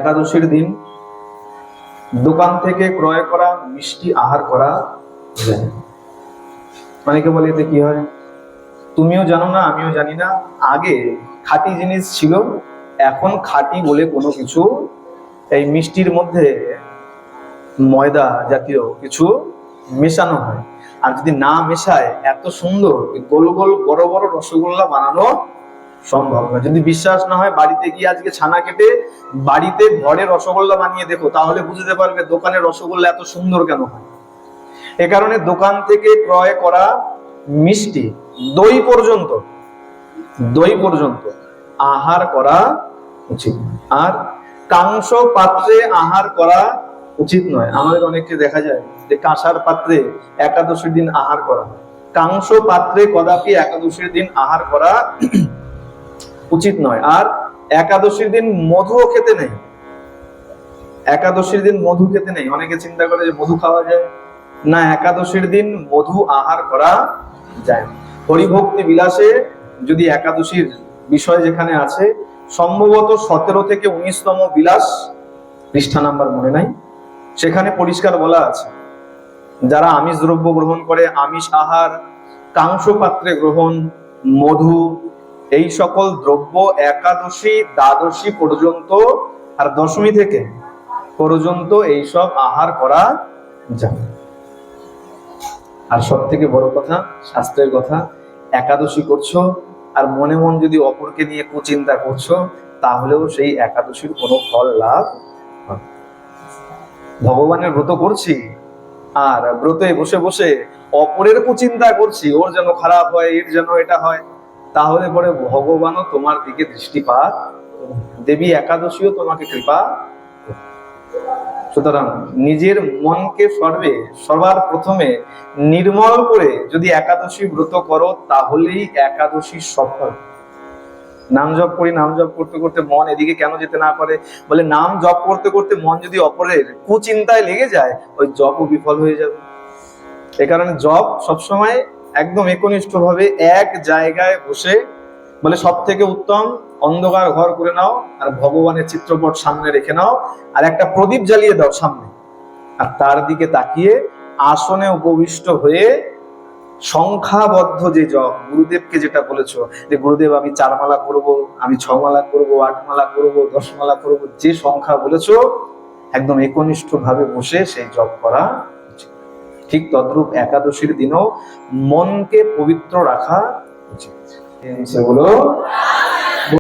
একাদশীর দিন দোকান থেকে ক্রয় করা মিষ্টি আহার করা যায়। অনেকে বলে এতে কি হয়? তুমিও জানো না, আমিও জানি না। আগে খাঁটি জিনিস ছিল, এখন খাঁটি বলে কোনো কিছু এই মিষ্টির মধ্যে ময়দা জাতীয় কিছু মেশানো হয়। আর যদি না মেশায় এত সুন্দর গোল গোল বড় বড় রসগোল্লা বানানো সম্ভব না। যদি বিশ্বাস না হয় বাড়িতে গিয়ে আজকে ছানা কেটে বাড়িতে ঘরে রসগোল্লা বানিয়ে দেখো, তাহলে বুঝতে পারবে দোকানের রসগোল্লা এত সুন্দর কেন হয়। এ কারণে দোকান থেকে ক্রয় করা মিষ্টি দই পর্যন্ত আহার করা উচিত। আর কাংস পাত্রে আহার করা উচিত নয়। আমাদের অনেককে দেখা যায় যে কাঁসার পাত্রে একাদশীর দিন আহার করা হয়। কাংস পাত্রে কদাপি একাদশীর দিন আহার করা উচিত নয়। আর একাদশীর দিন মধুও খেতে নেই। একাদশীর দিন মধু খেতে নেই। অনেকে চিন্তা করে যে মধু খাওয়া যায় না, একাদশীর দিন মধু আহার করা যায়। হরিভক্তি বিলাসে যদি একাদশীর বিষয় যেখানে আছে, সম্ভবত 17 থেকে 19তম বিলাস, পৃষ্ঠা নাম্বার মনে নাই, সেখানে পরিষ্কার বলা আছে যারা আমিষ দ্রব্য গ্রহণ করে, আমিষ আহার, কাংস পাত্রে গ্রহণ, মধু, এই সকল দ্রব্য একাদশী দ্বাদশী পর্যন্ত আর দশমী থেকে পর্যন্ত এইসব আহার করা যায়। আর সব থেকে বড় কথা, শাস্ত্রের কথা, একাদশী করছো আর মনে মন যদি অপরকে নিয়ে কুচিন্তা করছো, তাহলেও সেই একাদশীর কোনো ফল লাভ হবে। ভগবানের ব্রত করছি আর ব্রতে বসে বসে অপরের কুচিন্তা করছি, ওর যেন খারাপ হয়, এর যেন এটা হয়, তাহলে পরে ভগবানও তোমার দিকে দৃষ্টিপাত, দেবী একাদশীও তোমাকে কৃপা। সুতরাং নিজের মনকে সবার প্রথমে নির্মল করে যদি একাদশী ব্রত করো, তাহলেই একাদশী সফল। নাম জপ করি, নাম জপ করতে করতে মন এদিকে কেন যেতে না পারে? বলে নাম জপ করতে করতে মন যদি অপরের কুচিন্তায় লেগে যায়, ওই জপও বিফল হয়ে যাবে। এ কারণে জপ সবসময় একদম একনিষ্ঠ ভাবে এক জায়গায় বসে, বলে সব থেকে উত্তম অন্ধকার ঘর করে নাও আর ভগবানের চিত্রপট সামনে রেখে নাও, আর একটা প্রদীপ জ্বালিয়ে দাও সামনে, আর তার দিকে তাকিয়ে আসনে উপবিষ্ট হয়ে সংখ্যাবদ্ধ যে জপ, গুরুদেবকে যেটা বলেছো যে গুরুদেব আমি 4 মালা করব, আমি 6 মালা করব, 8 মালা করব, 10 মালা করব, যে সংখ্যা বলেছো একদম একনিষ্ঠ ভাবে বসে সেই জপ করা উচিত। ঠিক তদ্রূপ একাদশীর দিনও মনকে পবিত্র রাখা উচিত। সেগুলো